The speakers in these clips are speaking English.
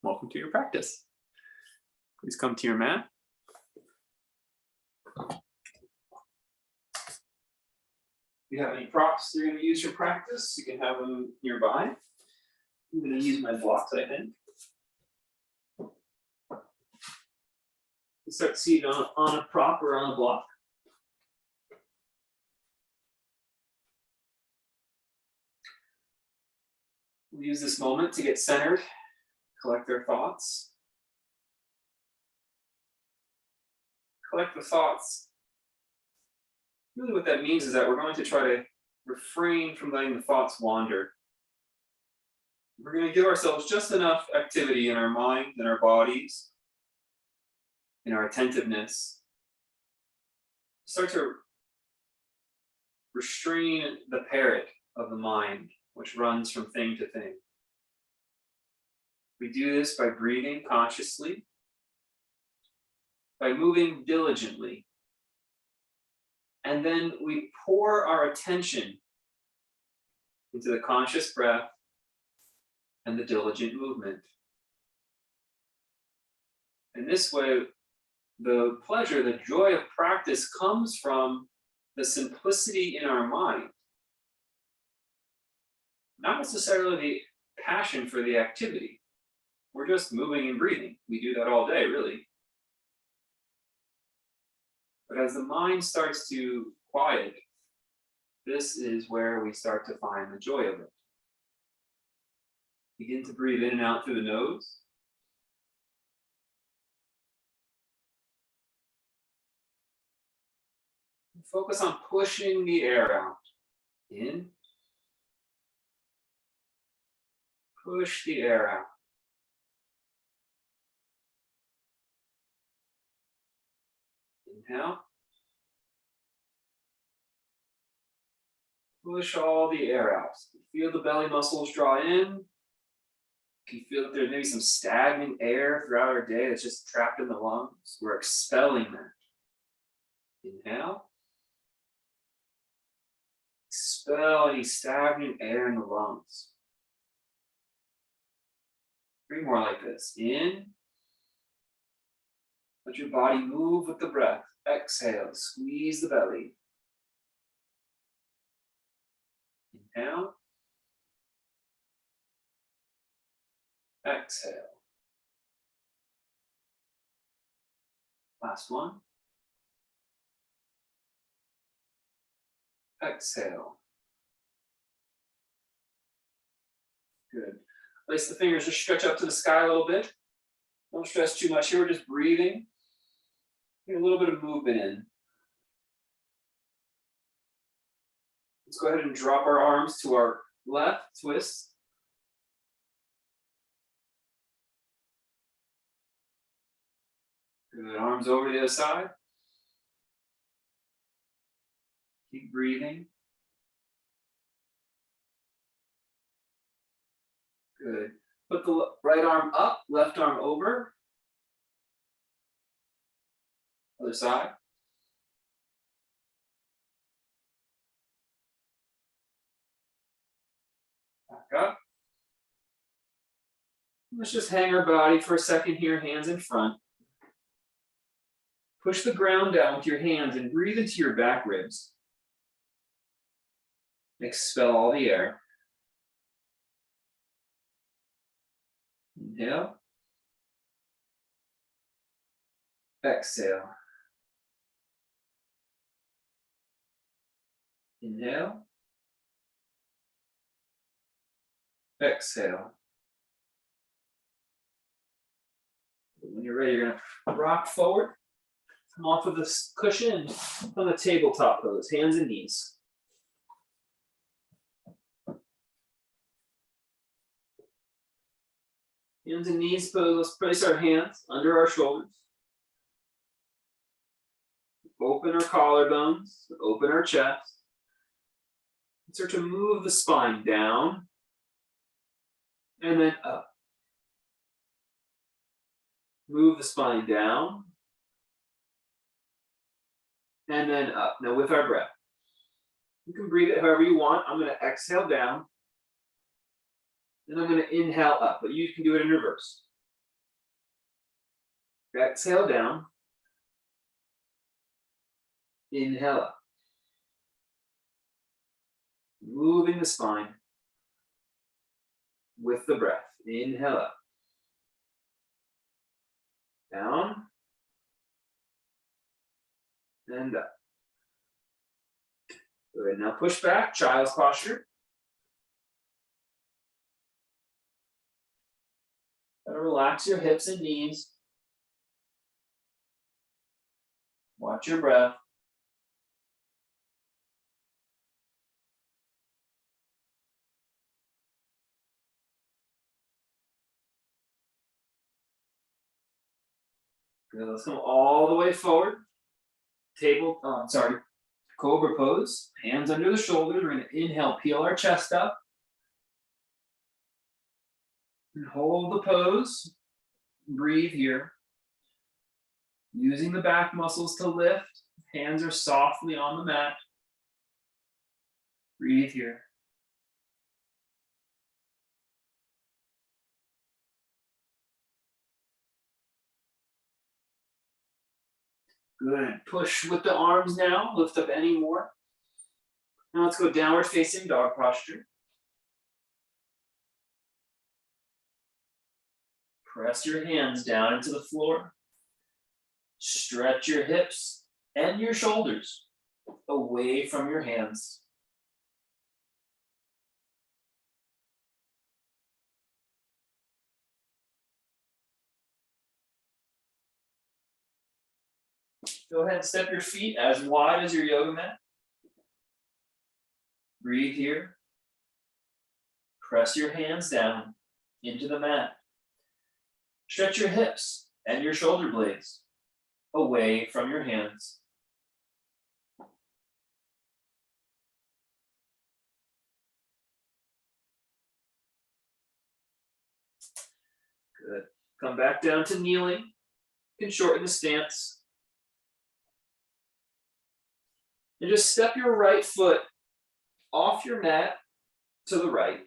welcome to your practice. Please come to your mat. If you have any props you're going to use for practice, you can have them nearby. I'm going to use my blocks, I think. Start seated on a prop or on a block. We'll use this moment to get centered, collect our thoughts. Collect the thoughts. Really what that means is that we're going to try to refrain from letting the thoughts wander. We're going to give ourselves just enough activity in our mind and our bodies, in our attentiveness. Start to restrain the parrot of the mind, which runs from thing to thing. We do this by breathing consciously, by moving diligently, and then we pour our attention into the conscious breath and the diligent movement. In this way, the pleasure, the joy of practice comes from the simplicity in our mind. Not necessarily the passion for the activity. We're just moving and breathing. We do that all day, really. But as the mind starts to quiet, this is where we start to find the joy of it. Begin to breathe in and out through the nose. Focus on pushing the air out. In. Push the air out. Inhale. Push all the air out. Feel the belly muscles draw in. You can feel that there's maybe some stagnant air throughout our day that's just trapped in the lungs. We're expelling that. Inhale. Expel any stagnant air in the lungs. 3 more like this. In. Let your body move with the breath. Exhale. Squeeze the belly. Inhale. Exhale. Last one. Exhale. Good. Place the fingers, just stretch up to the sky a little bit. Don't stress too much here, we're just breathing. Get a little bit of movement in. Let's go ahead and drop our arms to our left, twist. Good, arms over to the other side. Keep breathing. Good. Put the right arm up, left arm over. Other side. Back up. Let's just hang our body for a second here, hands in front. Push the ground down with your hands and breathe into your back ribs. Expel all the air. Inhale. Exhale. Inhale. Exhale. When you're ready, you're going to rock forward. Come off of this cushion on the tabletop pose, hands and knees. Hands and knees pose, let's place our hands under our shoulders. Open our collarbones, open our chest. Start to move the spine down and then up. Move the spine down and then up. Now with our breath. You can breathe it however you want. I'm going to exhale down. Then I'm going to inhale up, but you can do it in reverse. Exhale down. Inhale up. Moving the spine with the breath. Inhale up. Down. And up. Good. Now push back, child's posture. Relax your hips and knees. Watch your breath. Good. Let's come all the way forward. Cobra pose. Hands under the shoulders. We're going to inhale, peel our chest up. And hold the pose. Breathe here. Using the back muscles to lift. Hands are softly on the mat. Breathe here. Good. Push with the arms now. Lift up any more. Now let's go downward facing dog posture. Press your hands down into the floor. Stretch your hips and your shoulders away from your hands. Go ahead and step your feet as wide as your yoga mat. Breathe here. Press your hands down into the mat. Stretch your hips and your shoulder blades away from your hands. Good. Come back down to kneeling. You can shorten the stance. And just step your right foot off your mat to the right.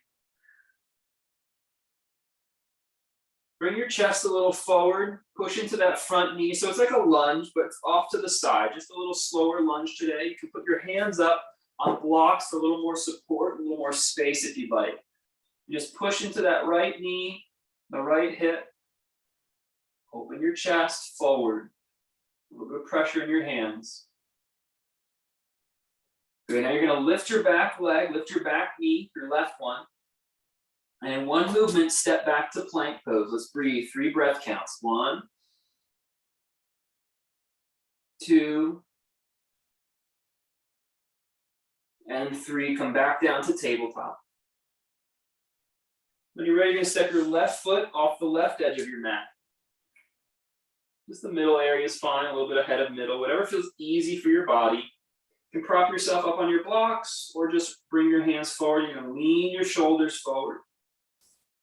Bring your chest a little forward, push into that front knee. So it's like a lunge, but it's off to the side. Just a little slower lunge today. You can put your hands up on blocks for a little more support, a little more space if you'd like. You just push into that right knee, the right hip. Open your chest forward. A little bit of pressure in your hands. Good. Now you're going to lift your back leg, lift your back knee, your left one. And in one movement, step back to plank pose. Let's breathe. 3 breath counts. 1, 2, and 3. Come back down to tabletop. When you're ready, you're going to step your left foot off the left edge of your mat. Just the middle area is fine, a little bit ahead of middle, whatever feels easy for your body. You can prop yourself up on your blocks or just bring your hands forward. You're going to lean your shoulders forward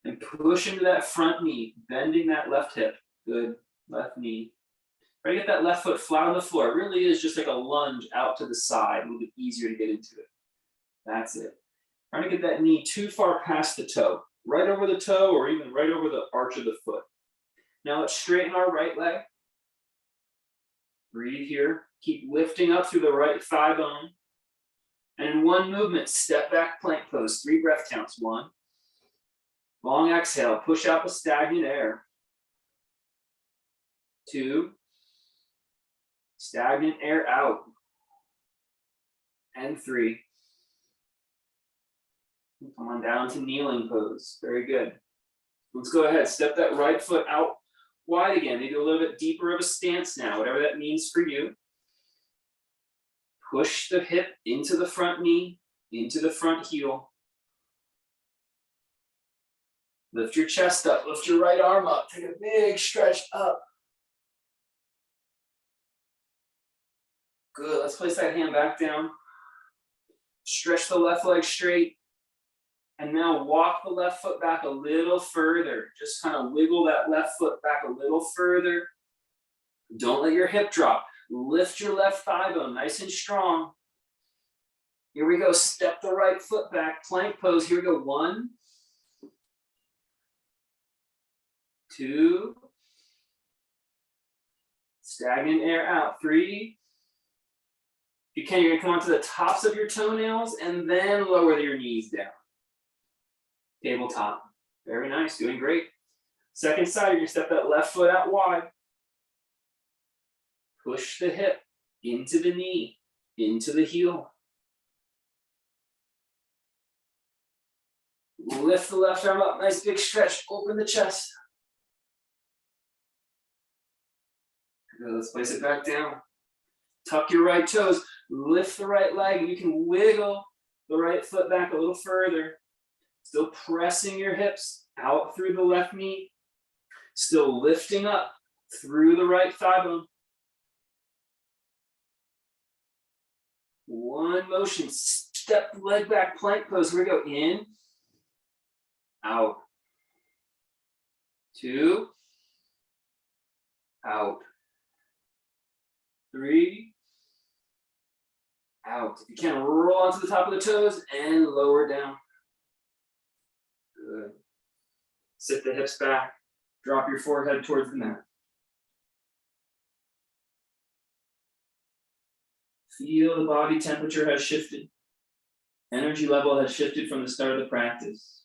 and push into that front knee, bending that left hip. Good. Left knee. Try to get that left foot flat on the floor. It really is just like a lunge out to the side, a little bit easier to get into it. That's it. Trying to get that knee too far past the toe, right over the toe or even right over the arch of the foot. Now let's straighten our right leg. Breathe here. Keep lifting up through the right thigh bone. And in one movement, step back plank pose. 3 breath counts. 1. Long exhale. Push out the stagnant air. 2. Stagnant air out. And 3. Come on down to kneeling pose. Very good. Let's go ahead. Step that right foot out wide again. Maybe a little bit deeper of a stance now, whatever that means for you. Push the hip into the front knee, into the front heel. Lift your chest up, lift your right arm up, take a big stretch up. Good, let's place that hand back down. Stretch the left leg straight. And now walk the left foot back a little further. Just kind of wiggle that left foot back a little further. Don't let your hip drop. Lift your left thigh bone nice and strong. Here we go. Step the right foot back. Plank pose. Here we go. 1, 2, Stagnant air out. 3. If you can, you're gonna come onto the tops of your toenails and then lower your knees down. Tabletop. Very nice, doing great. Second side, you're gonna step that left foot out wide. Push the hip into the knee, into the heel. Lift the left arm up, nice big stretch, open the chest. Good, let's place it back down. Tuck your right toes, lift the right leg. You can wiggle the right foot back a little further. Still pressing your hips out through the left knee. Still lifting up through the right thigh bone. One motion, step the leg back, plank pose. Here we go, in, out. 2, out. 3, out. If you can, roll onto the top of the toes and lower down. Good. Sit the hips back, drop your forehead towards the mat. Feel the body temperature has shifted. Energy level has shifted from the start of the practice.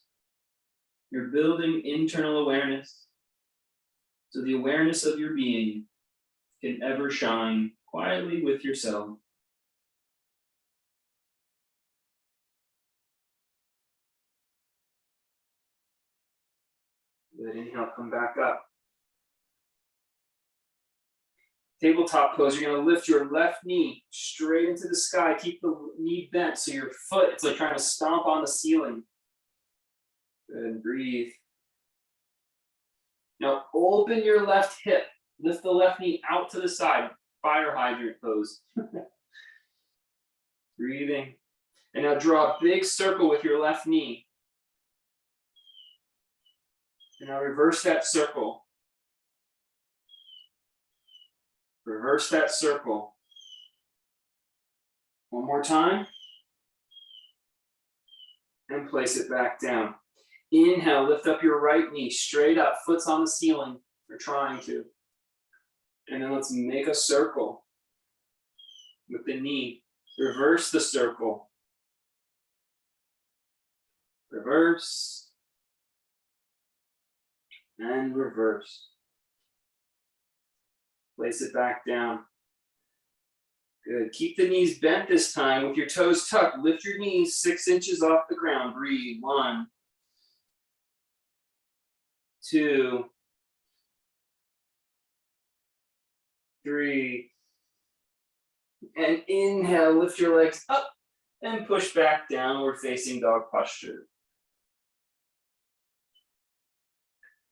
You're building internal awareness. So the awareness of your being can ever shine quietly with yourself. Good, inhale, come back up. Tabletop pose, you're gonna lift your left knee straight into the sky. Keep the knee bent so your foot, it's like trying to stomp on the ceiling. Good, breathe. Now open your left hip. Lift the left knee out to the side. Fire hydrant pose. Breathing. And now draw a big circle with your left knee. And now reverse that circle. Reverse that circle. One more time. And place it back down. Inhale, lift up your right knee, straight up, foot's on the ceiling, or trying to. And then let's make a circle with the knee. Reverse the circle. Reverse. And reverse. Place it back down. Good. Keep the knees bent this time with your toes tucked. Lift your knees 6 inches off the ground. Breathe. 1, 2, 3. And inhale, lift your legs up and push back downward facing dog posture.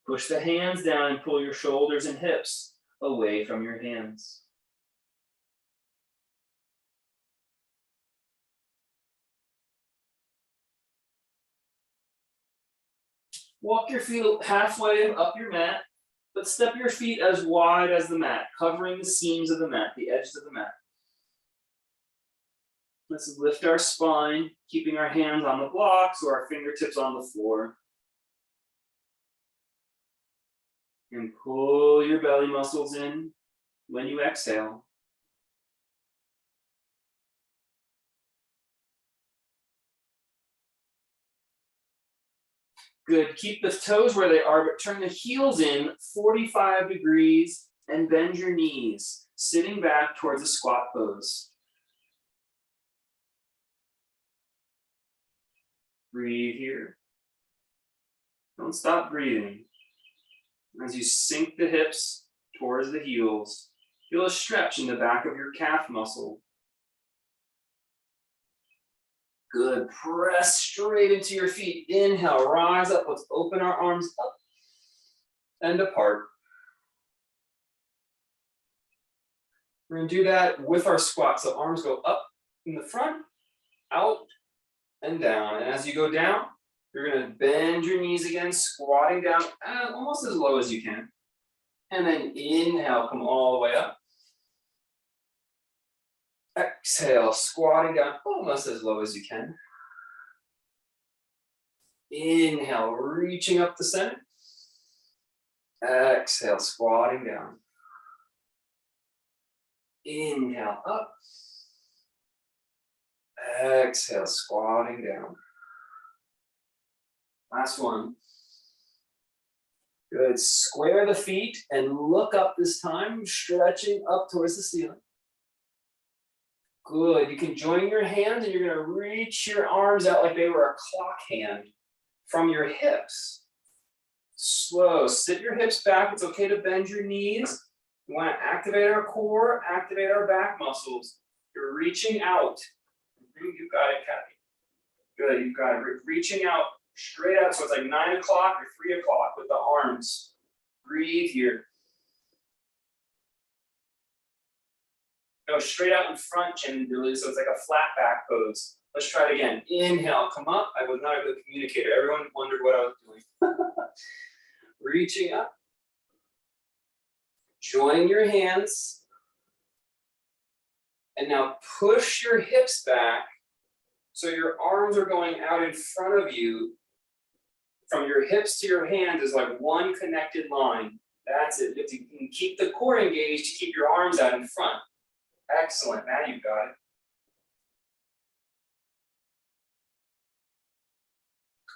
Push the hands down and pull your shoulders and hips away from your hands. Walk your feet halfway up your mat, but step your feet as wide as the mat, covering the seams of the mat, the edges of the mat. Let's lift our spine, keeping our hands on the blocks or our fingertips on the floor. And pull your belly muscles in when you exhale. Good, keep the toes where they are, but turn the heels in 45 degrees and bend your knees, sitting back towards a squat pose. Breathe here. Don't stop breathing. As you sink the hips towards the heels, feel a stretch in the back of your calf muscle. Good, press straight into your feet. Inhale, rise up. Let's open our arms up and apart. We're gonna do that with our squat. So arms go up in the front, out, and down. And as you go down, you're gonna bend your knees again, squatting down almost as low as you can. And then inhale, come all the way up. Exhale, squatting down almost as low as you can. Inhale, reaching up the center. Exhale, squatting down. Inhale up. Exhale, squatting down. Last one. Good. Square the feet and look up this time, stretching up towards the ceiling. Good. You can join your hands and you're going to reach your arms out like they were a clock hand from your hips. Slow. Sit your hips back. It's okay to bend your knees. We want to activate our core, activate our back muscles. You're reaching out. You got it, Kathy. Good. You got it. Reaching out straight out. So it's like 9 o'clock or 3 o'clock with the arms. Breathe here. Go straight out in front, chin and Billy, so it's like a flat back pose. Let's try it again. Inhale, come up. I was not a good communicator. Everyone wondered what I was doing. Reaching up. Join your hands. And now push your hips back so your arms are going out in front of you. From your hips to your hands is like one connected line. That's it. You have to keep the core engaged to keep your arms out in front. Excellent. Now you've got it.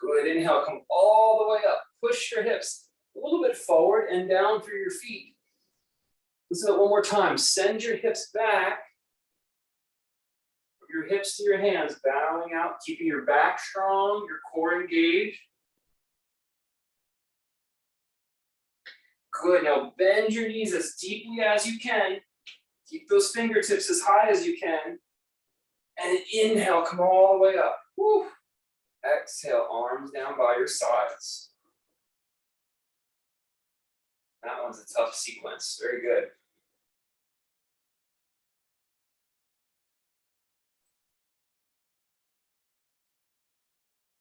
Good. Inhale, come all the way up. Push your hips a little bit forward and down through your feet. Let's do that one more time. Send your hips back. From your hips to your hands, bowing out, keeping your back strong, your core engaged. Good. Now bend your knees as deeply as you can. Keep those fingertips as high as you can. And inhale, come all the way up. Woo. Exhale, arms down by your sides. That one's a tough sequence. Very good.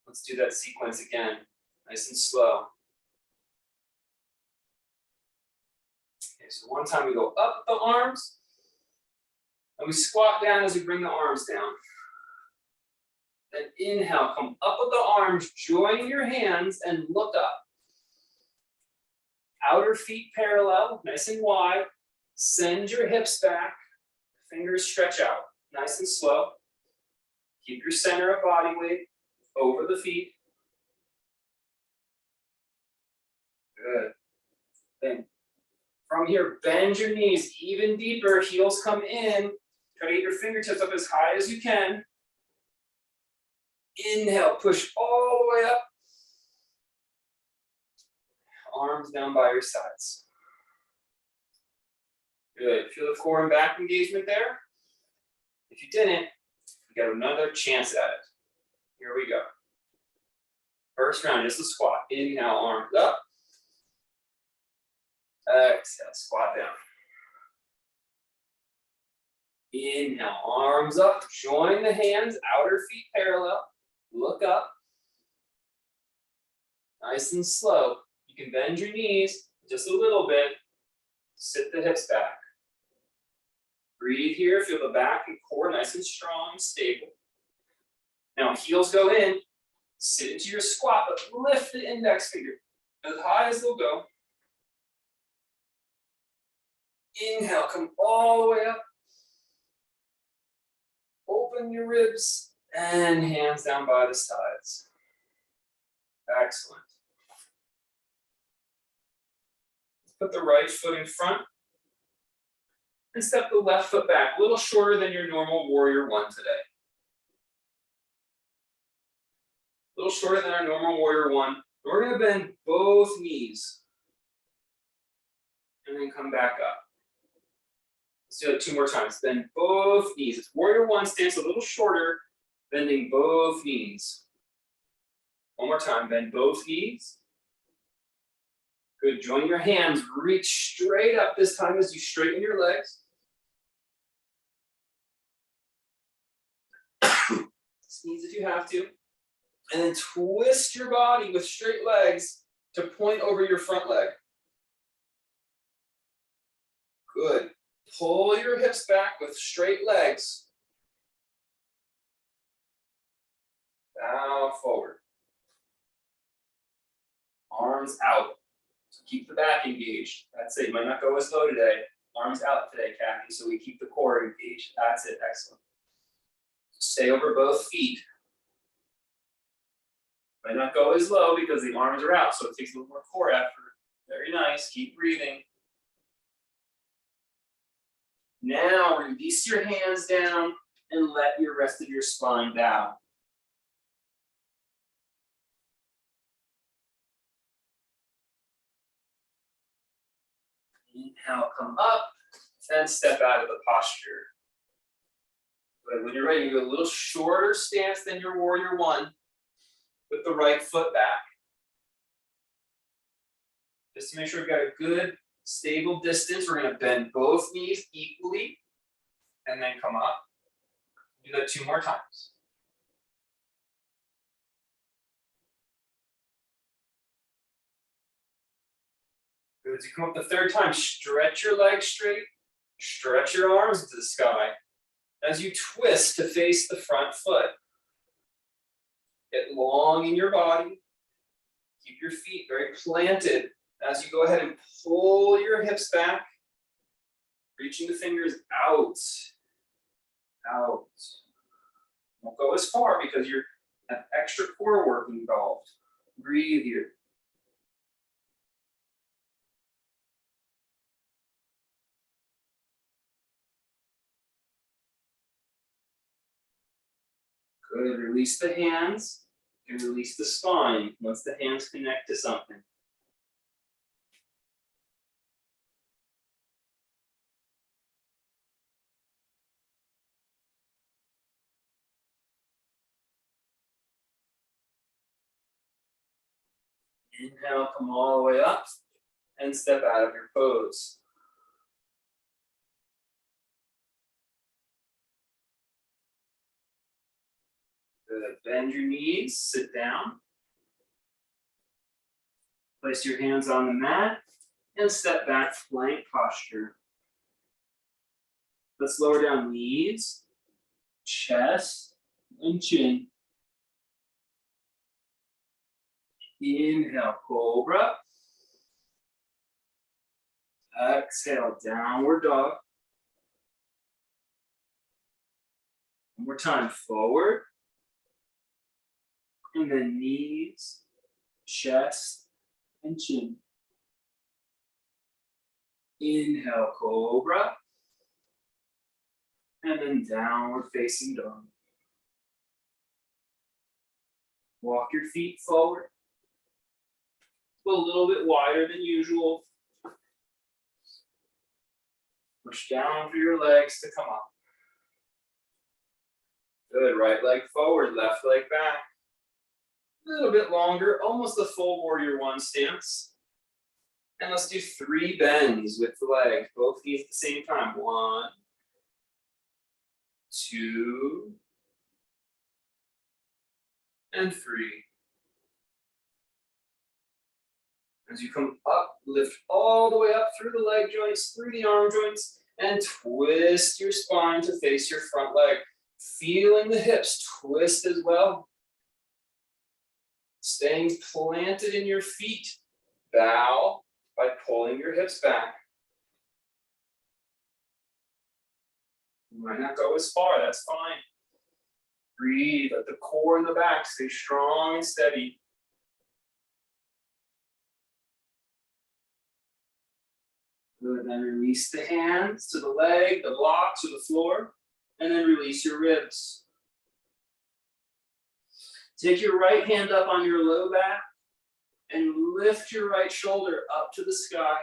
Let's do that sequence again, nice and slow. Okay, so one time we go up the arms, and we squat down as we bring the arms down. Then inhale, come up with the arms, join your hands, and look up. Outer feet parallel, nice and wide. Send your hips back, fingers stretch out, nice and slow. Keep your center of body weight over the feet. Good. Then from here, bend your knees even deeper, heels come in. Try to get your fingertips up as high as you can. Inhale, push all the way up. Arms down by your sides. Good. Feel the core and back engagement there. If you didn't, you got another chance at it. Here we go. First round, just a squat. Inhale, arms up. Exhale, squat down. Inhale, arms up. Join the hands, outer feet parallel. Look up. Nice and slow. You can bend your knees just a little bit. Sit the hips back. Breathe here. Feel the back and core nice and strong and stable. Now heels go in. Sit into your squat, but lift the index finger as high as they'll go. Inhale, come all the way up. Open your ribs and hands down by the sides. Excellent. Put the right foot in front and step the left foot back, a little shorter than your normal warrior one today. A little shorter than our normal warrior one. We're going to bend both knees and then come back up. Let's do it 2 more times. Bend both knees. It's warrior one, stance a little shorter, bending both knees. One more time, bend both knees. Good, join your hands, reach straight up this time as you straighten your legs. Sneeze if you have to. And then twist your body with straight legs to point over your front leg. Good. Pull your hips back with straight legs. Bow forward. Arms out. So keep the back engaged. That's it. You might not go as low today. Arms out today, Kathy, so we keep the core engaged. That's it, excellent. Stay over both feet. Might not go as low because the arms are out, so it takes a little more core effort. Very nice, keep breathing. Now release your hands down and let your rest of your spine bow. Inhale, come up and step out of the posture. But when you're ready, you go a little shorter stance than your warrior one with the right foot back. Just to make sure we've got a good, stable distance, we're gonna bend both knees equally and then come up. Do that 2 more times. Good, as you come up the 3rd time, stretch your legs straight, stretch your arms into the sky. As you twist to face the front foot. Get long in your body. Keep your feet very planted as you go ahead and pull your hips back, reaching the fingers out, out. Don't go as far because you have extra core work involved. Breathe here. Good, release the hands and release the spine once the hands connect to something. Inhale, come all the way up and step out of your pose. Good. Bend your knees, sit down. Place your hands on the mat and step back, plank posture. Let's lower down knees, chest, and chin. Inhale, cobra. Exhale, downward dog. One more time, forward. And then knees, chest, and chin. Inhale, cobra. And then downward facing dog. Walk your feet forward. A little bit wider than usual. Push down for your legs to come up. Good, right leg forward, left leg back. A little bit longer, almost the full warrior one stance. And let's do 3 bends with the leg, both knees at the same time. 1, 2, and 3. As you come up, lift all the way up through the leg joints, through the arm joints, and twist your spine to face your front leg. Feeling the hips twist as well. Staying planted in your feet. Bow by pulling your hips back. You might not go as far, that's fine. Breathe, let the core in the back stay strong and steady. Good, then release the hands to the leg, the blocks, or the floor, and then release your ribs. Take your right hand up on your low back and lift your right shoulder up to the sky.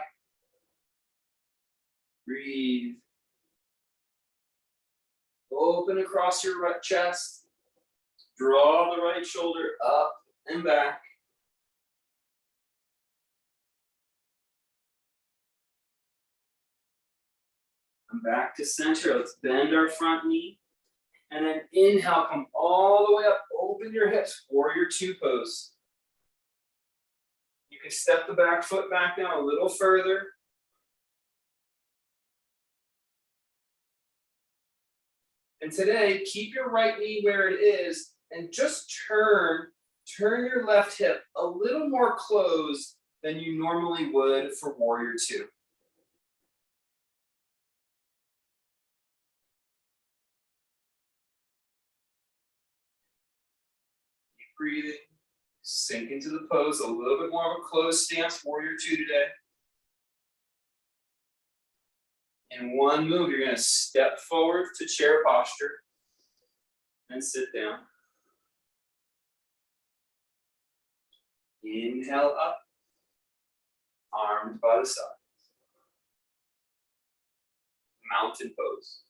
Breathe. Open across your right chest. Draw the right shoulder up and back. Come back to center. Let's bend our front knee. And then inhale, come all the way up. Open your hips, warrior 2 pose. You can step the back foot back down a little further. And today, keep your right knee where it is and just turn your left hip a little more closed than you normally would for warrior 2. breathing. Sink into the pose, a little bit more of a closed stance, warrior two today. In one move, you're going to step forward to chair posture and sit down. Inhale up, arms by the side. Mountain pose.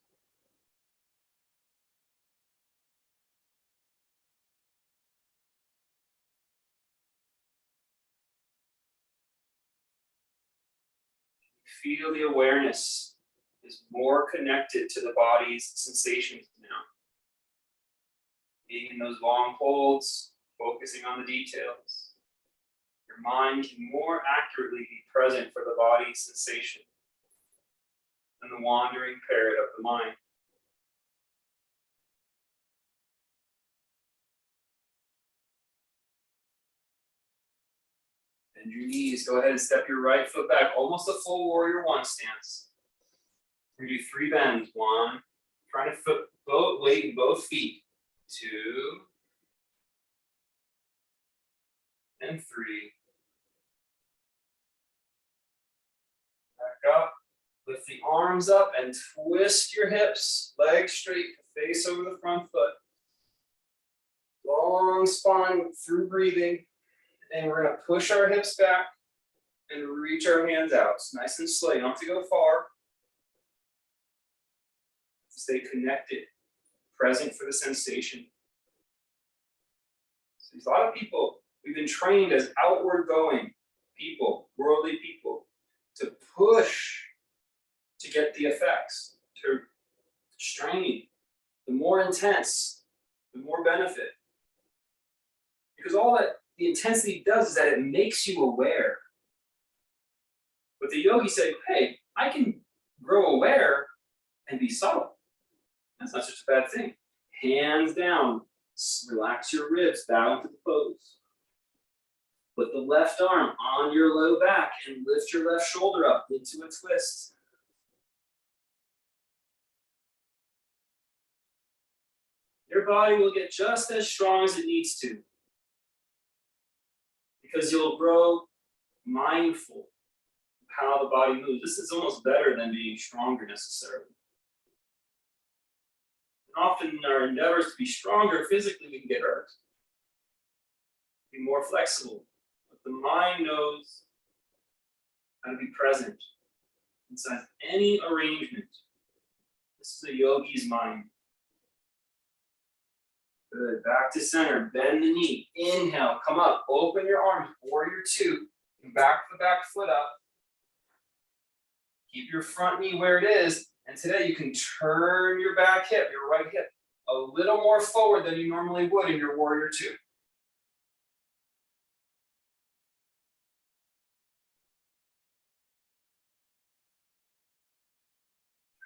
Feel the awareness is more connected to the body's sensations now. Being in those long holds, focusing on the details. Your mind can more accurately be present for the body's sensation than the wandering parrot of the mind. Bend your knees. Go ahead and step your right foot back, almost a full warrior one stance. We're going to do 3 bends. 1, trying to put weight in both feet. 2, and 3. Back up. Lift the arms up and twist your hips. Legs straight, face over the front foot. Long spine through breathing. And we're going to push our hips back and reach our hands out. It's nice and slow. You don't have to go far. Stay connected, present for the sensation. So there's a lot of people, we've been trained as outward going people, worldly people, to push to get the effects, to strain. The more intense, the more benefit. Because all that the intensity does is that it makes you aware. But the yogi said, hey, I can grow aware and be subtle. That's not such a bad thing. Hands down, relax your ribs, bow into the pose. Put the left arm on your low back and lift your left shoulder up into a twist. Your body will get just as strong as it needs to. Because you'll grow mindful of how the body moves. This is almost better than being stronger necessarily. And often in our endeavors to be stronger physically, we can get hurt. Be more flexible. But the mind knows how to be present inside any arrangement. This is a yogi's mind. Good. Back to center. Bend the knee. Inhale. Come up. Open your arms. Warrior two. And back the back foot up. Keep your front knee where it is. And today you can turn your back hip, your right hip, a little more forward than you normally would in your warrior two.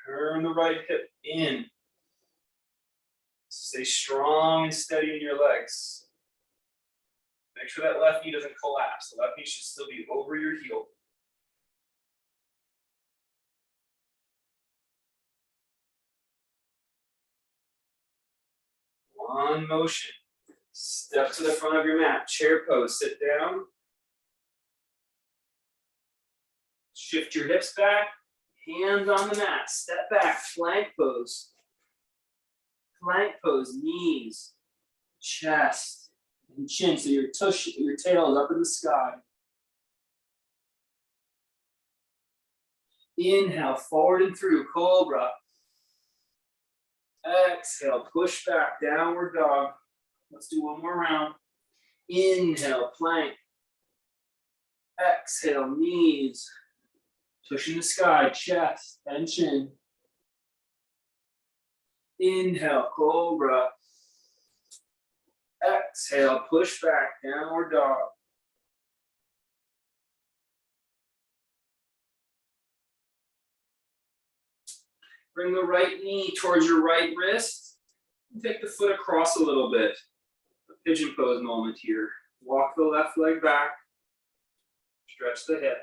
Turn the right hip in. Stay strong and steady in your legs. Make sure that left knee doesn't collapse. The left knee should still be over your heel. One motion. Step to the front of your mat. Chair pose. Sit down. Shift your hips back. Hands on the mat. Step back. Plank pose. Plank pose. Knees, chest, and chin. So your tail is up in the sky. Inhale, forward and through. Cobra. Exhale, push back, downward dog. Let's do one more round. Inhale, plank. Exhale, knees. Pushing the sky, chest and chin. Inhale, cobra. Exhale, push back, downward dog. Bring the right knee towards your right wrist. And take the foot across a little bit. A pigeon pose moment here. Walk the left leg back. Stretch the hip.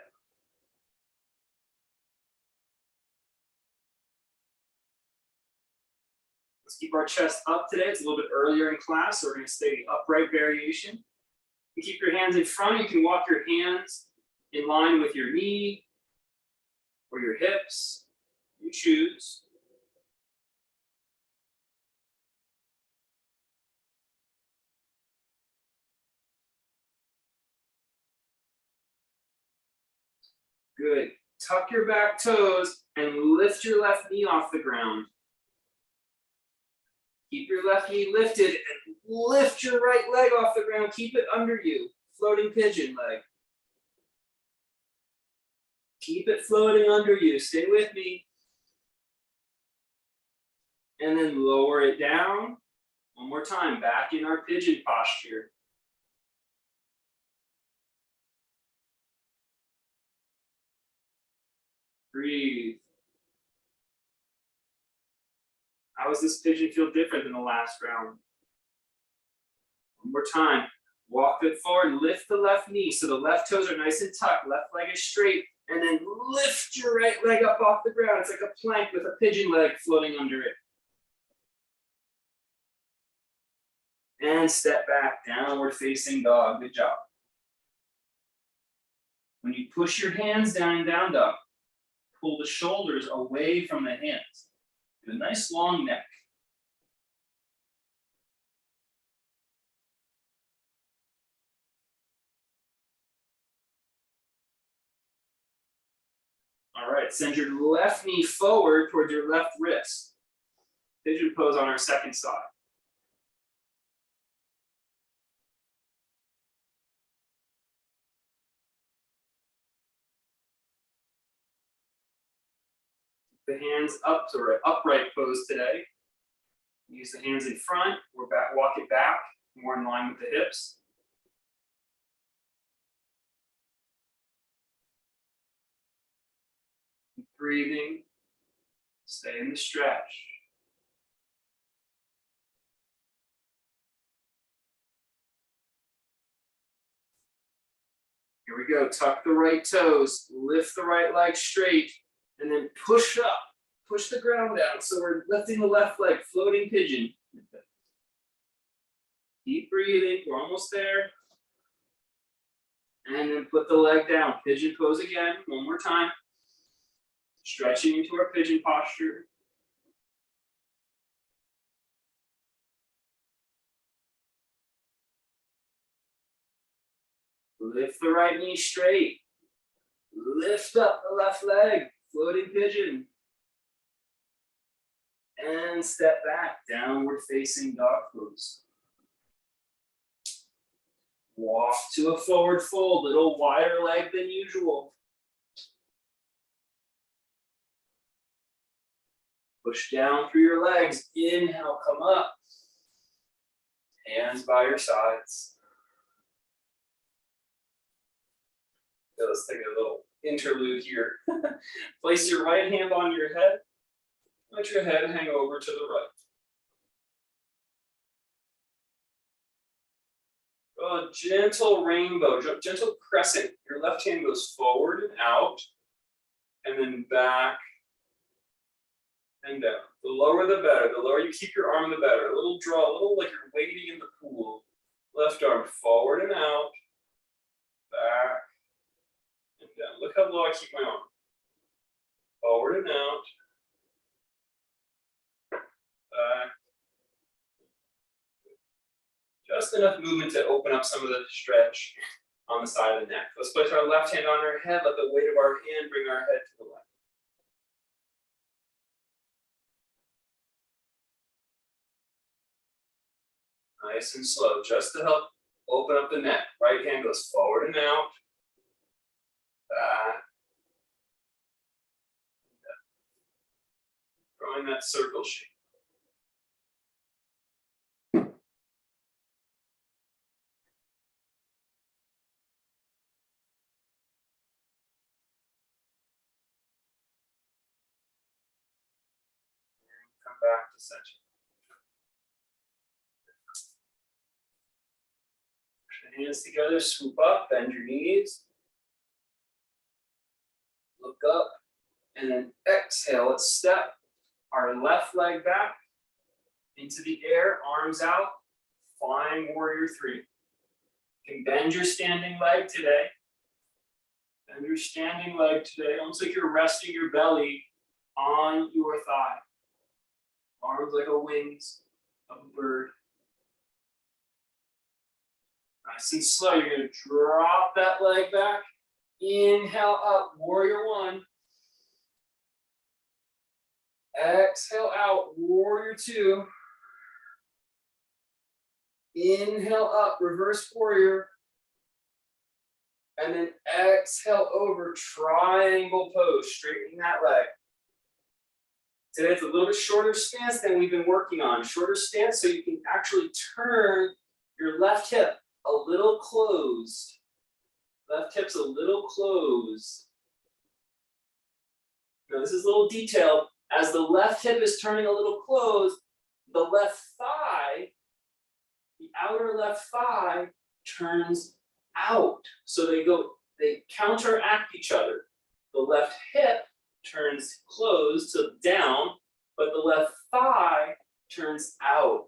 Let's keep our chest up today. It's a little bit earlier in class, so we're going to stay the upright variation. You keep your hands in front. You can walk your hands in line with your knee or your hips. You choose. Good. Tuck your back toes and lift your left knee off the ground. Keep your left knee lifted and lift your right leg off the ground. Keep it under you. Floating pigeon leg. Keep it floating under you. Stay with me. And then lower it down. One more time. Back in our pigeon posture. Breathe. How does this pigeon feel different than the last round? One more time. Walk it forward. Lift the left knee so the left toes are nice and tucked. Left leg is straight. And then lift your right leg up off the ground. It's like a plank with a pigeon leg floating under it. And step back, downward facing dog. Good job. When you push your hands down in down dog, pull the shoulders away from the hands. Get a nice long neck. All right, send your left knee forward towards your left wrist. Pigeon pose on our second side. The hands up to an upright pose today. Use the hands in front, or back, walk it back, more in line with the hips. Keep breathing, stay in the stretch. Here we go, tuck the right toes, lift the right leg straight, and then push up, push the ground down. So we're lifting the left leg, floating pigeon. Keep breathing, we're almost there. And then put the leg down, pigeon pose again, one more time. Stretching into our pigeon posture. Lift the right knee straight. Lift up the left leg, floating pigeon. And step back, downward facing dog pose. Walk to a forward fold, little wider leg than usual. Push down through your legs, inhale, come up. Hands by your sides. So let's take a little interlude here. Place your right hand on your head. Let your head hang over to the right. A gentle rainbow, gentle crescent. Your left hand goes forward and out, and then back and down. The lower the better. The lower you keep your arm, the better. A little draw, a little like you're wading in the pool. Left arm forward and out, back and down. Look how low I keep my arm. Forward and out, back. Just enough movement to open up some of the stretch on the side of the neck. Let's place our left hand on our head. Let the weight of our hand bring our head to the left. Nice and slow, just to help open up the neck. Right hand goes forward and out. Back. Drawing that circle shape. Come back to center. Push the hands together, swoop up, bend your knees. Look up, and then exhale. Let's step our left leg back. into the air, arms out, flying warrior three. You can bend your standing leg today. Bend your standing leg today, almost like you're resting your belly on your thigh. Arms like a wings of a bird. Nice and slow, you're gonna drop that leg back. Inhale up, warrior one. Exhale out, warrior two. Inhale up, reverse warrior. And then exhale over, triangle pose, straightening that leg. Today it's a little bit shorter stance than we've been working on. Shorter stance so you can actually turn your left hip a little closed. Left hip's a little closed. Now this is a little detailed. As the left hip is turning a little closed, the left thigh, the outer left thigh turns out. So they counteract each other. The left hip turns closed, so down, but the left thigh turns out.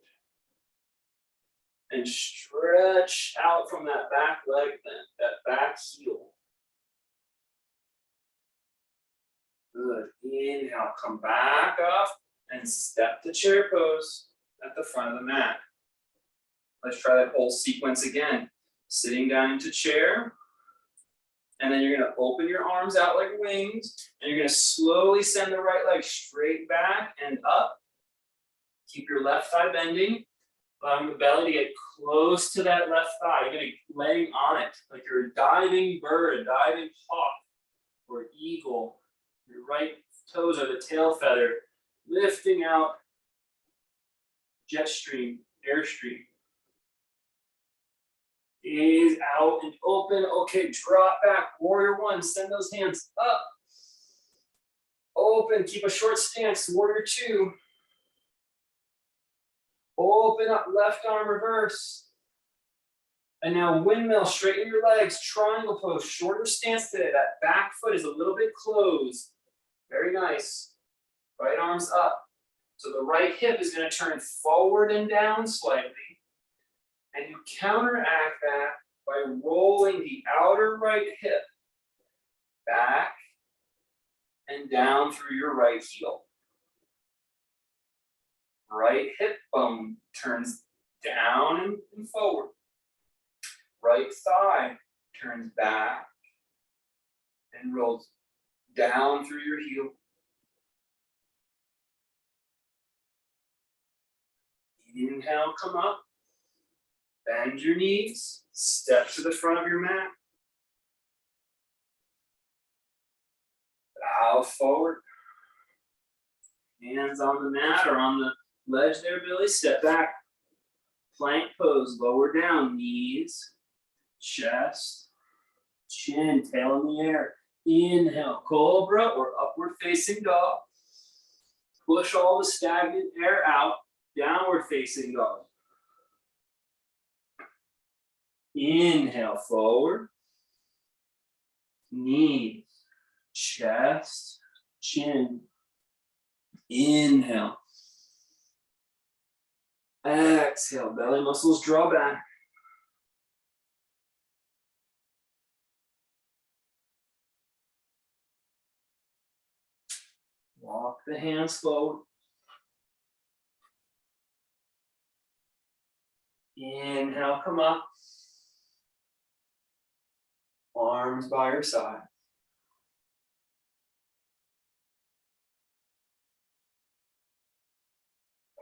And stretch out from that back leg then, that back heel. Good. Inhale, come back up and step to chair pose at the front of the mat. Let's try that whole sequence again. Sitting down into chair. And then you're going to open your arms out like wings. And you're going to slowly send the right leg straight back and up. Keep your left thigh bending. Allowing the belly to get close to that left thigh. You're going to be laying on it like you're a diving bird, a diving hawk or eagle. Your right toes are the tail feather, lifting out, jet stream, airstream. Gaze out and open. Okay, drop back. Warrior one, send those hands up. Open, keep a short stance. Warrior two. Open up, left arm reverse. And now windmill, straighten your legs, triangle pose, shorter stance today. That back foot is a little bit closed. Very nice. Right arm's up. So the right hip is going to turn forward and down slightly. And you counteract that by rolling the outer right hip back and down through your right heel. Right hip bone turns down and forward. Right thigh turns back and rolls down through your heel. Inhale, come up. Bend your knees. Step to the front of your mat. Bow forward. Hands on the mat or on the ledge there, Billy. Step back. Plank pose. Lower down. Knees. Chest. Chin. Tail in the air. Inhale. Cobra or upward facing dog. Push all the stagnant air out. Downward facing dog. Inhale, forward. Knees, chest, chin. Inhale. Exhale, belly muscles draw back. Walk the hands forward. Inhale, come up. Arms by your side.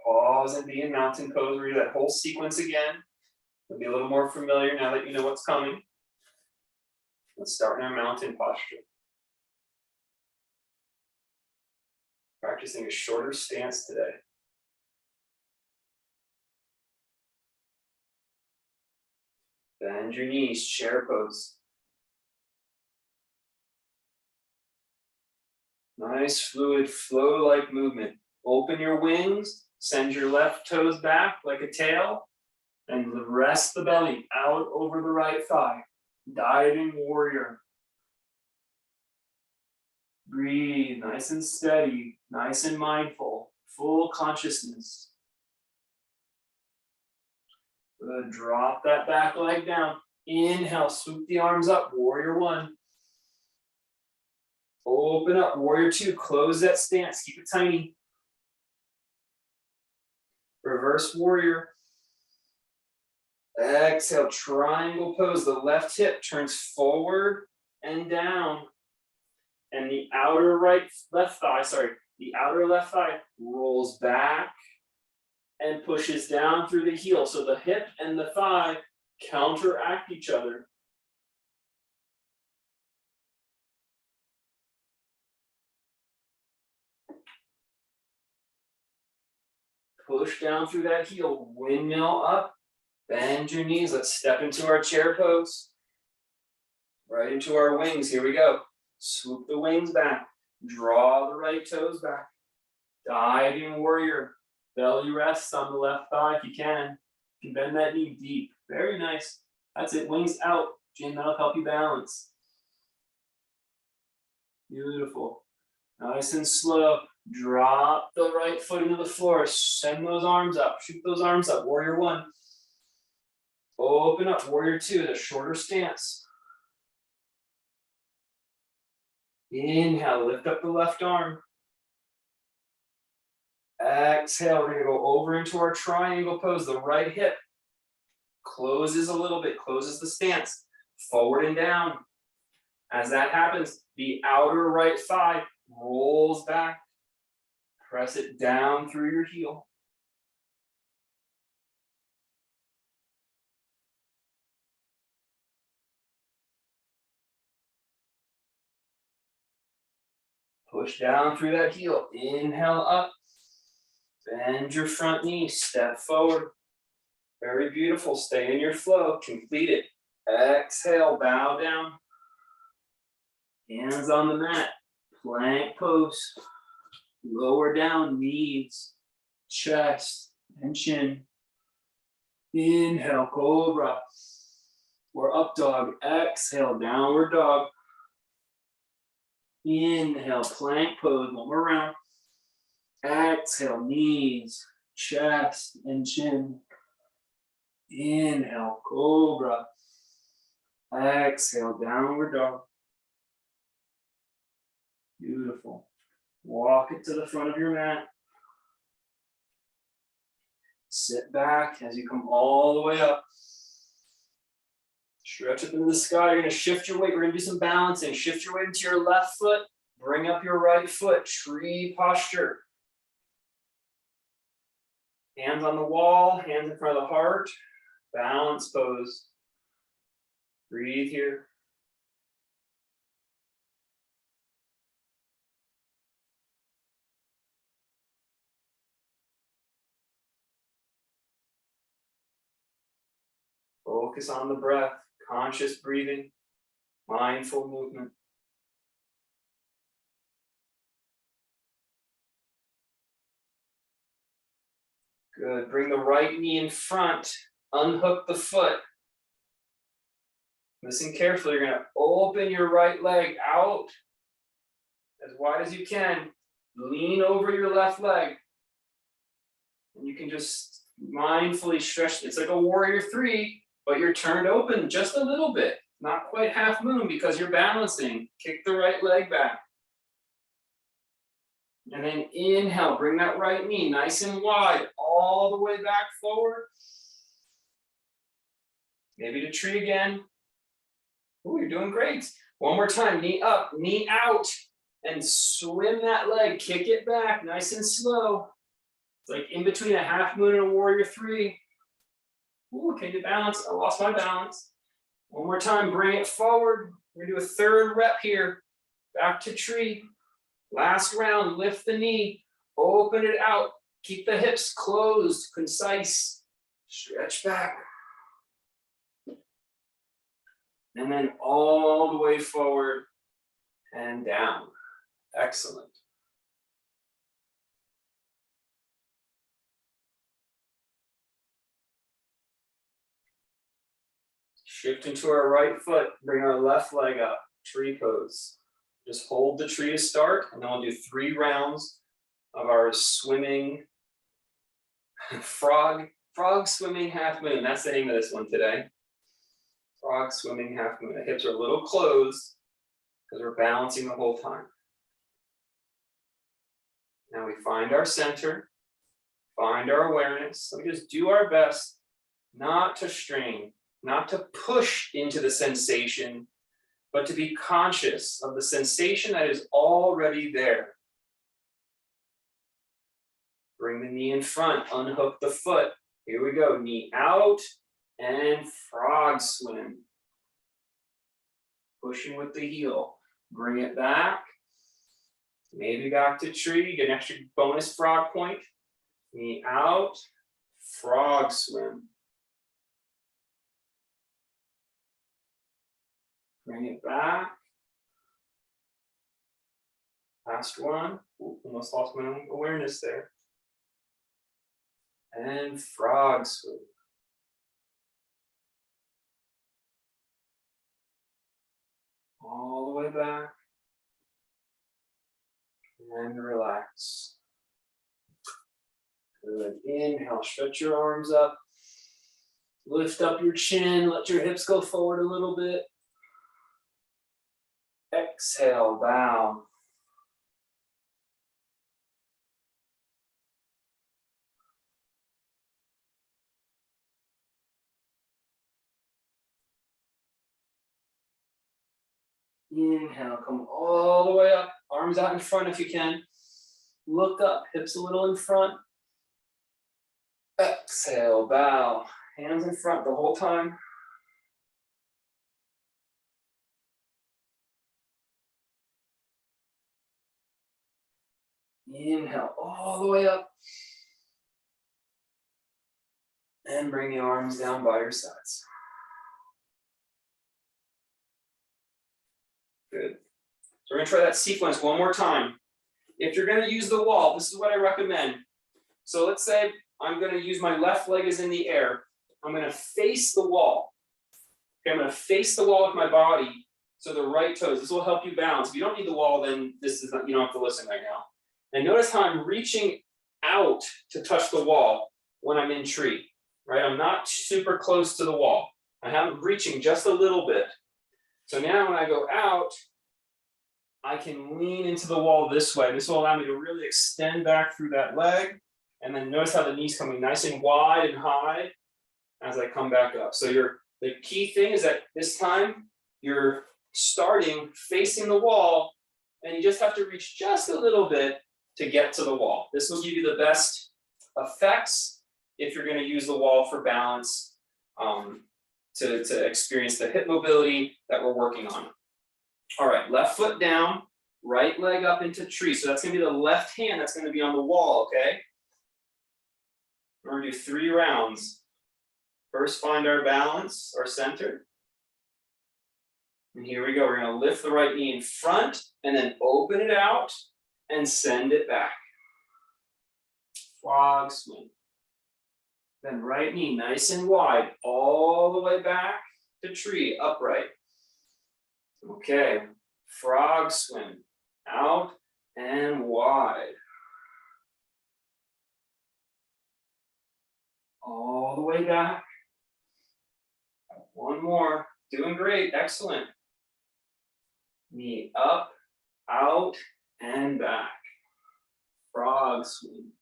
Pause and be in mountain pose. Read that whole sequence again. It'll be a little more familiar now that you know what's coming. Let's start in our mountain posture. Practicing a shorter stance today. Bend your knees, chair pose. Nice fluid flow-like movement. Open your wings, send your left toes back like a tail, and rest the belly out over the right thigh. Diving warrior. Breathe nice and steady, nice and mindful, full consciousness. Good, drop that back leg down. Inhale, swoop the arms up, warrior one. Open up, warrior two, close that stance, keep it tiny. Reverse warrior. Exhale, triangle pose. The left hip turns forward and down. And the outer left thigh rolls back and pushes down through the heel. So the hip and the thigh counteract each other. Push down through that heel, windmill up, bend your knees. Let's step into our chair pose. Right into our wings, here we go. Swoop the wings back, draw the right toes back. Diving warrior, belly rests on the left thigh if you can. You can bend that knee deep, very nice. That's it, wings out, Jin, that'll help you balance. Beautiful, nice and slow. Drop the right foot into the floor, send those arms up, shoot those arms up, warrior one. Open up, warrior two, the shorter stance. Inhale, lift up the left arm. Exhale, we're gonna go over into our triangle pose, the right hip. Closes a little bit, closes the stance, forward and down. As that happens, the outer right thigh rolls back. Press it down through your heel. Push down through that heel. Inhale up. Bend your front knee. Step forward. Very beautiful. Stay in your flow. Complete it. Exhale. Bow down. Hands on the mat. Plank pose. Lower down. Knees, chest, and chin. Inhale. Cobra. Or up dog. Exhale. Downward dog. Inhale, plank pose, one more round. Exhale, knees, chest, and chin. Inhale, cobra. Exhale, downward dog. Beautiful. Walk it to the front of your mat. Sit back as you come all the way up. Stretch up into the sky. You're going to shift your weight. We're going to do some balancing. Shift your weight into your left foot. Bring up your right foot. Tree posture. Hands on the wall. Hands in front of the heart. Balance pose. Breathe here. Focus on the breath. Conscious breathing, mindful movement. Good. Bring the right knee in front. Unhook the foot. Listen carefully. You're going to open your right leg out as wide as you can. Lean over your left leg. And you can just mindfully stretch. It's like a warrior three. But you're turned open just a little bit, not quite half moon because you're balancing. Kick the right leg back. And then inhale, bring that right knee nice and wide, all the way back forward. Maybe to tree again. Oh, you're doing great. One more time, knee up, knee out, and swim that leg, kick it back, nice and slow. It's like in between a half moon and a warrior three. Ooh, can you balance? I lost my balance. One more time, bring it forward. We're gonna do a third rep here. Back to tree. Last round, lift the knee, open it out. Keep the hips closed, concise. Stretch back. And then all the way forward and down. Excellent. Shift into our right foot, bring our left leg up, tree pose. Just hold the tree to start, and then we'll do 3 rounds of our swimming frog Frog swimming half moon. That's the name of this one today. Frog swimming half moon. The hips are a little closed because we're balancing the whole time. Now we find our center, find our awareness. So we just do our best not to strain, not to push into the sensation, but to be conscious of the sensation that is already there. Bring the knee in front, unhook the foot. Here we go, knee out and frog swim. Pushing with the heel. Bring it back. Maybe back to tree, get an extra bonus frog point. Knee out, frog swim. Bring it back. Last one. Ooh, almost lost my own awareness there. And frog swim. All the way back. And relax. Good. Inhale, stretch your arms up. Lift up your chin, let your hips go forward a little bit. Exhale, bow. Inhale, come all the way up, arms out in front if you can. Look up, hips a little in front. Exhale, bow. Hands in front the whole time. Inhale, all the way up. And bring the arms down by your sides. Good. So we're gonna try that sequence one more time. If you're gonna use the wall, this is what I recommend. So let's say I'm gonna use my left leg is in the air. I'm gonna face the wall. Okay, I'm gonna face the wall with my body. So the right toes, this will help you balance. If you don't need the wall, then this is not, you don't have to listen right now. And notice how I'm reaching out to touch the wall when I'm in tree, right? I'm not super close to the wall. I'm reaching just a little bit. So now when I go out, I can lean into the wall this way. This will allow me to really extend back through that leg. And then notice how the knee's coming nice and wide and high as I come back up. So the key thing is that this time you're starting facing the wall and you just have to reach just a little bit to get to the wall. This will give you the best effects if you're going to use the wall for balance to experience the hip mobility that we're working on. All right, left foot down, right leg up into tree. So that's going to be the left hand that's going to be on the wall, okay? We're going to do 3 rounds. First, find our balance, our center. And here we go. We're going to lift the right knee in front and then open it out and send it back. Frog swim. Then right knee nice and wide all the way back to tree, upright. Okay, frog swim. Out and wide. All the way back. One more. Doing great. Excellent. Knee up, out, and back. Frog swim.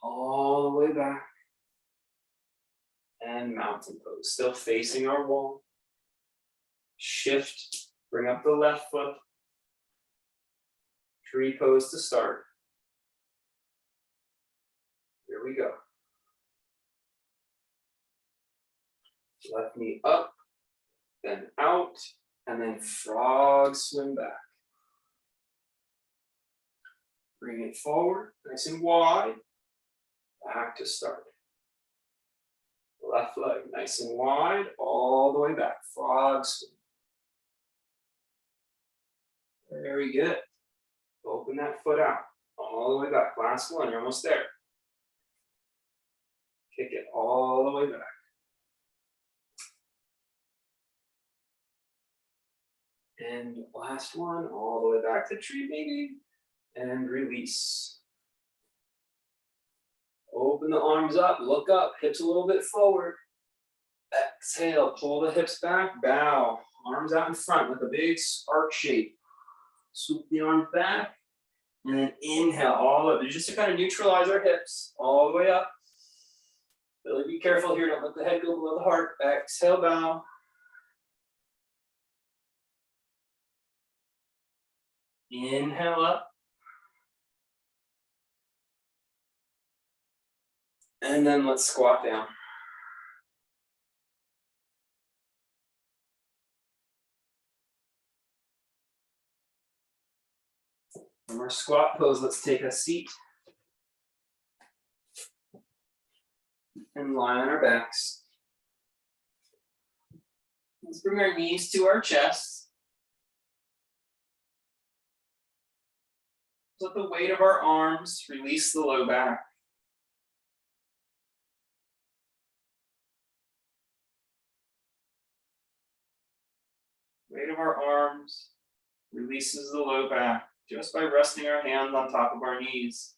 All the way back. And mountain pose. Still facing our wall. Shift. Bring up the left foot. Tree pose to start. Here we go. Left knee up, then out, and then frog swim back. Bring it forward, nice and wide, back to start. Left leg nice and wide, all the way back, frog swim. Very good. Open that foot out, all the way back. Last one, you're almost there. Kick it all the way back. And last one, all the way back to tree, baby. And release. Open the arms up, look up, hips a little bit forward. Exhale, pull the hips back, bow. Arms out in front like a big arc shape. Swoop the arms back, and then inhale all up. Just to kind of neutralize our hips all the way up. Really be careful here, don't let the head go below the heart. Exhale, bow. Inhale up. And then let's squat down. From our squat pose, let's take a seat and lie on our backs. Let's bring our knees to our chest. Let the weight of our arms release the low back. Weight of our arms releases the low back just by resting our hands on top of our knees.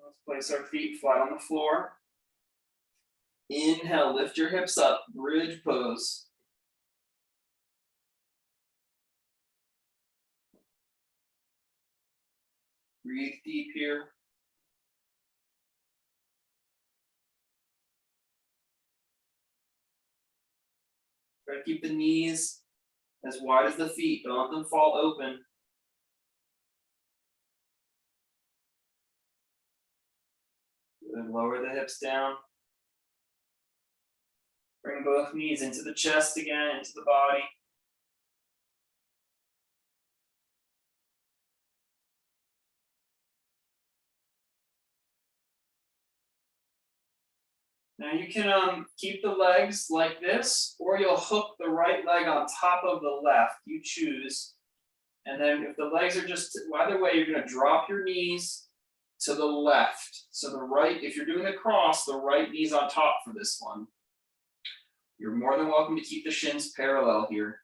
Let's place our feet flat on the floor. Inhale, lift your hips up, bridge pose. Breathe deep here. Try to keep the knees as wide as the feet. Don't let them fall open. Good. Lower the hips down. Bring both knees into the chest again, into the body. Now you can keep the legs like this, or you'll hook the right leg on top of the left. You choose. And then if the legs are just, either way, you're going to drop your knees to the left. So the right, if you're doing the cross, the right knee's on top for this one. You're more than welcome to keep the shins parallel here.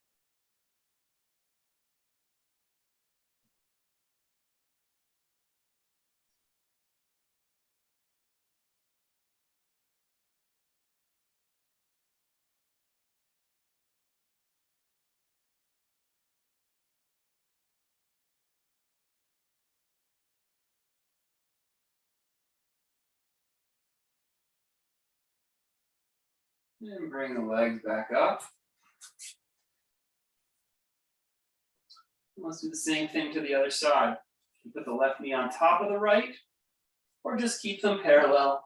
And bring the legs back up. Let's do the same thing to the other side. You put the left knee on top of the right, or just keep them parallel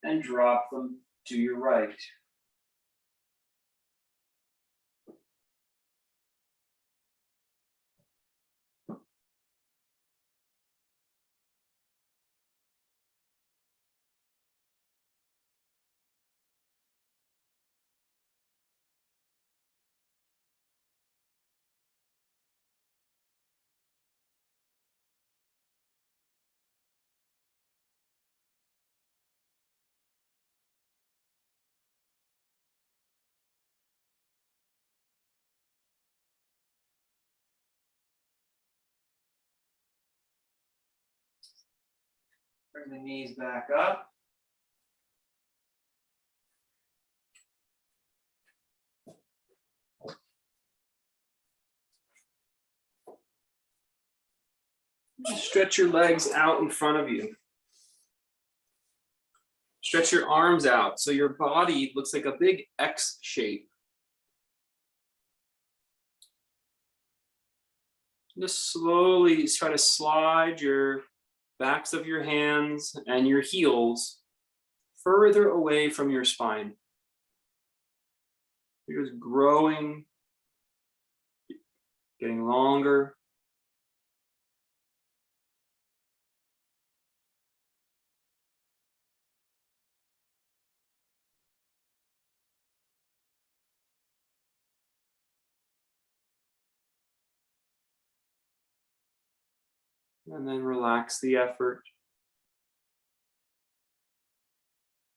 and drop them to your right. Bring the knees back up. Just stretch your legs out in front of you. Stretch your arms out so your body looks like a big X shape. Just slowly try to slide your backs of your hands and your heels further away from your spine. You're just growing, getting longer. And then relax the effort.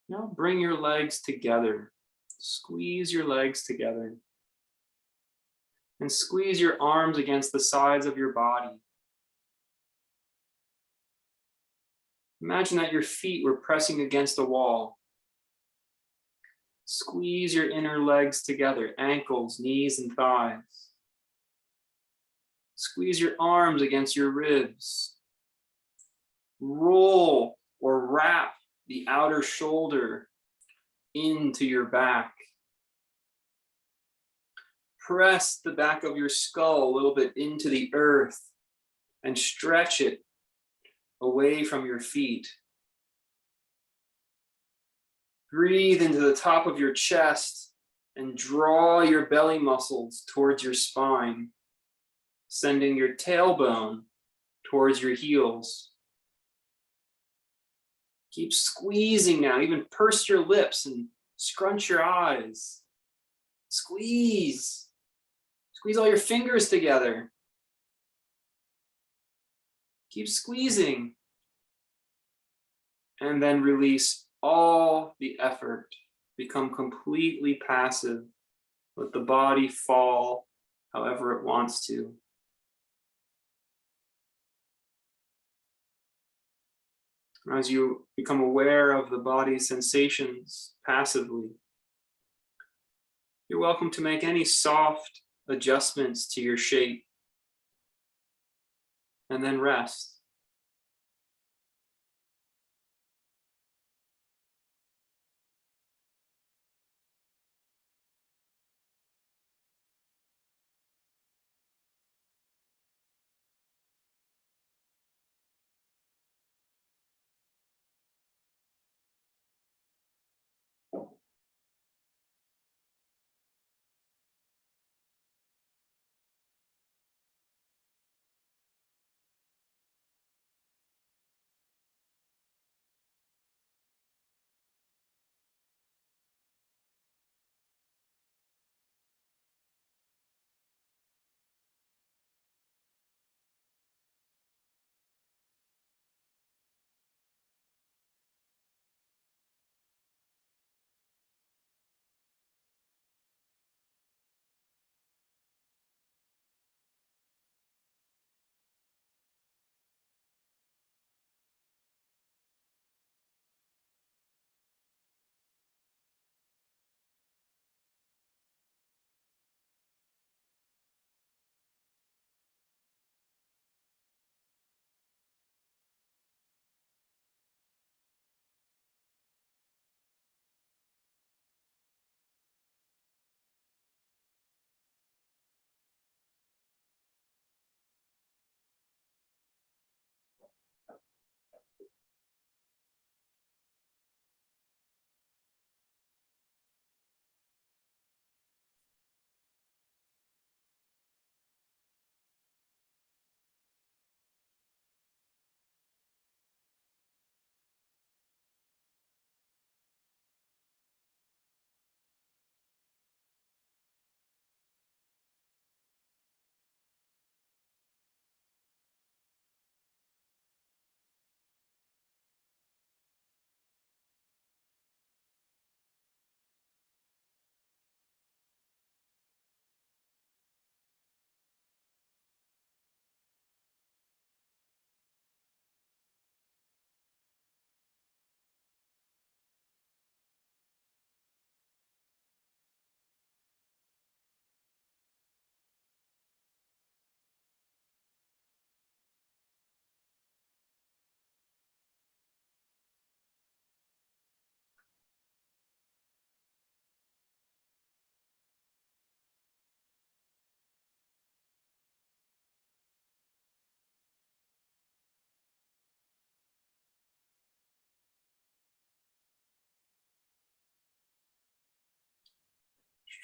Now bring your legs together. Squeeze your legs together. And squeeze your arms against the sides of your body. Imagine that your feet were pressing against a wall. Squeeze your inner legs together, ankles, knees, and thighs. Squeeze your arms against your ribs. Roll or wrap the outer shoulder into your back. Press the back of your skull a little bit into the earth and stretch it away from your feet. Breathe into the top of your chest and draw your belly muscles towards your spine, sending your tailbone towards your heels. Keep squeezing now, even purse your lips and scrunch your eyes. Squeeze. Squeeze all your fingers together. Keep squeezing. And then release all the effort. Become completely passive. Let the body fall however it wants to. As you become aware of the body's sensations passively, you're welcome to make any soft adjustments to your shape, and then rest.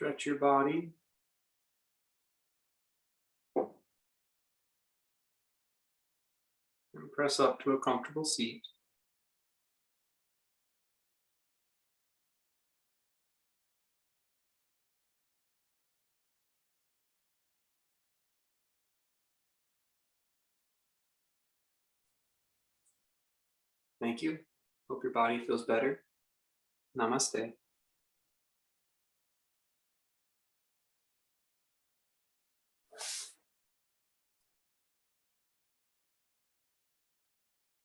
Stretch your body. And press up to a comfortable seat. Thank you. Hope your body feels better. Namaste.